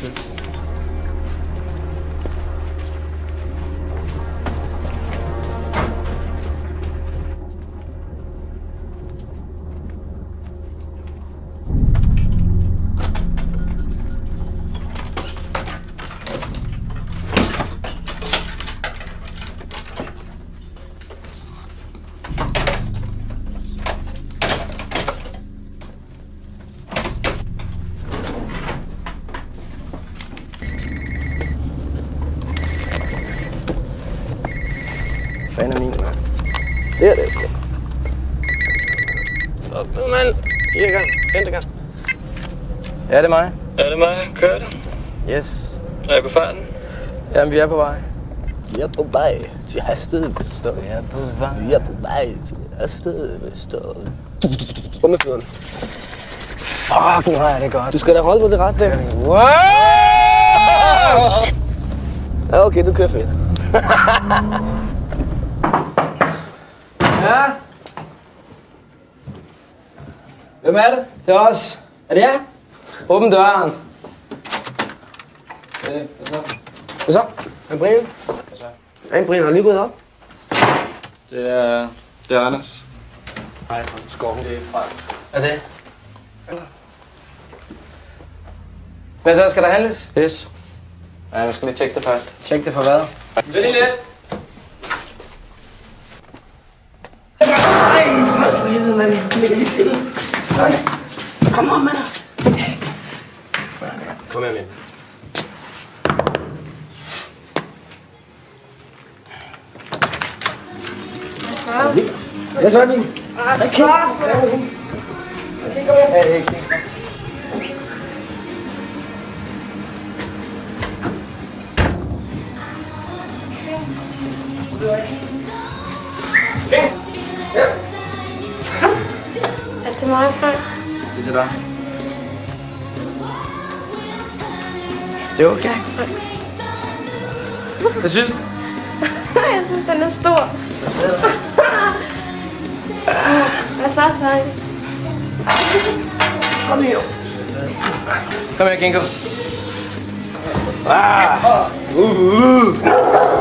fedt. Fanden er min, mand. Det er det. Fuck nu, mand. 4 gang. 5. gang. Ja, det er mig. Ja, det er mig. Kører det? Yes. Er jeg på farten? Jamen, vi er på vej. Vi er på vej til Hasted-Vester. Vi er på vej. Vi er på vej til Hasted-Vester. Kom med fødderne. Fuck, nu har jeg det godt. Du skal da holde på det ret der. Wow! Ja, okay, du kører fedt. Ja? Hvem er det? Det er os. Er det jer? Åbn døren. Hvad så? Er Brian? Fanden, Brian har lige gået op. Det er Anders. Nej, skoven det er fra. Er det? Hvad så? Skal der handles? Yes. Ja, vi skal lige tjekke det først. Tjek det for hvad? Det er lige lidt. Ej, Frank, for helvede, mand. Du ligger lige stille. Nej. Kom on med dig. Kom her med. Hvad så er det? Er det til mig, Frank? Det er til dig. Det er okay. Tak, Frank. Hvad synes du? Jeg synes, den er stor. Hvad så, Frank? Kom her. Kom her, Kinko.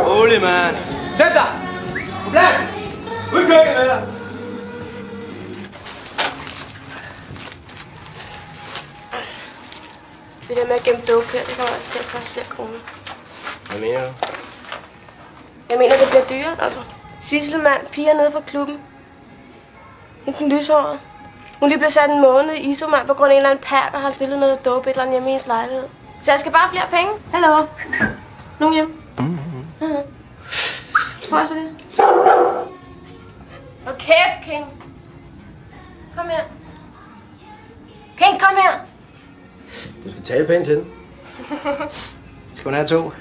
Rolig, mand. Sæt dig! På plads! Ud i køkkenet med dig! Det der med at gemme dope her, det kommer altså til at koste flere kroner. Hvad mener du? Jeg mener, det bliver dyre, altså. Sisselmand, piger nede fra klubben. Hende den lyshåret. Hun lige blev sat en måned i isomand på grund af en eller anden perk og har stillet noget dope et eller andet hjemme i hendes lejlighed. Så jeg skal bare have flere penge. Hallo? Nogen hjemme? Får jeg så det? Hold kæft, King. Kom her. King, kom her. Du skal tale pænt til den. Skal hun have 2?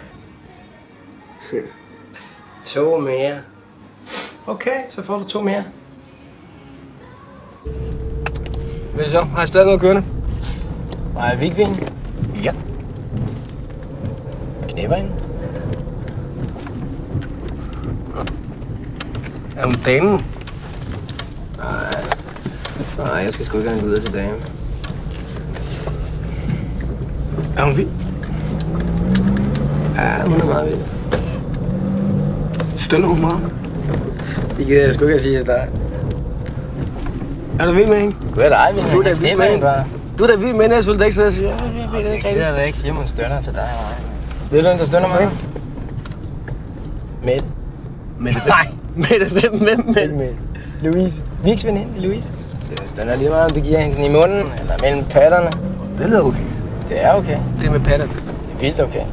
2 mere. Okay, så får du 2 mere. Hvad så? Har jeg stadig noget kørende? Nej, Vigvin? Ja. Knæpper hende? Er hun damen? Nej, jeg skal sgu ikke have en videre til damen. Er hun vild? Ja, hun er meget vild. Stønner hun meget? Det gider jeg sgu ikke at sige til dig. Er du vild med hende? Du er dig, vild. Du er da vild med hende. Du er da vild med hende, jeg selvfølgelig ikke sidder og siger, jeg ved det ikke Det rigtigt. er da ikke Simon stønner til dig, nej. Ved du, hvem der stønner mig? Mette. Mette, nej. Mette. Louise. Viks veninde, Louise. Det stønner lige meget, om du giver hende den i munden, eller mellem patterne. Det lyder okay. Det er okay. Det med patterne. Det er vildt okay.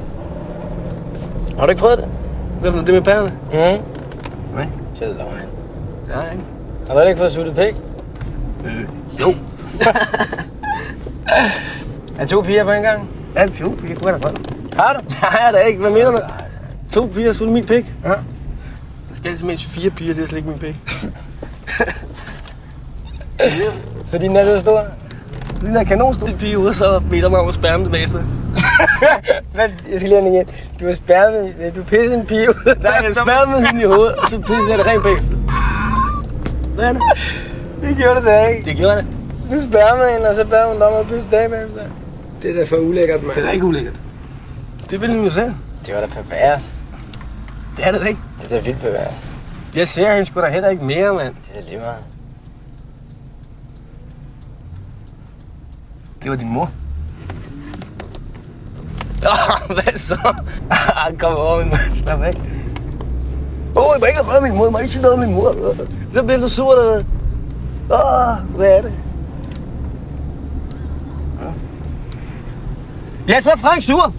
Har du ikke prøvet det? Hvad for det med patterne? Nej. Sjældent løgn. Nej, ikke. Har du ikke fået suttet pæk? Jo. Er 2 piger på en gang? Ja, 2 piger. Du er da godt. Har du? Nej, da ikke. Hvad mener du? 2 piger, så er det min pik. Ja. Der skal altså mindst 4 piger, det er slet ikke min pik. Fordi den er så stor? Den er kanonstor pige ude, så beder mig om at spærme det bagefter. Men jeg skal lige have den igen. Du har spærmet, du pisser en pige ud. Nej, jeg spærmede hende i hovedet, og så pisser jeg det rent bagefter. Hvad er det? Det gjorde du da ikke. Det gjorde det. Du spærmede hende, og så bad hun dig om at pisse dag bagefter. Det er da for ulækkert, mand. Det er da ikke ulækkert. Det vil hun jo selv. Det var da perverst. Det er det da ikke. Det er da vildt perverst. Jeg ser hende sgu da heller ikke mere, mand. Det er da lige meget. Det var din mor. Hvad så? Kom over, min mand. Slap af. Jeg må ikke røre min mor. Jeg må ikke sige noget af min mor. Så bliver du sur, eller hvad? Hvad er det? Ja, så er Frank sur.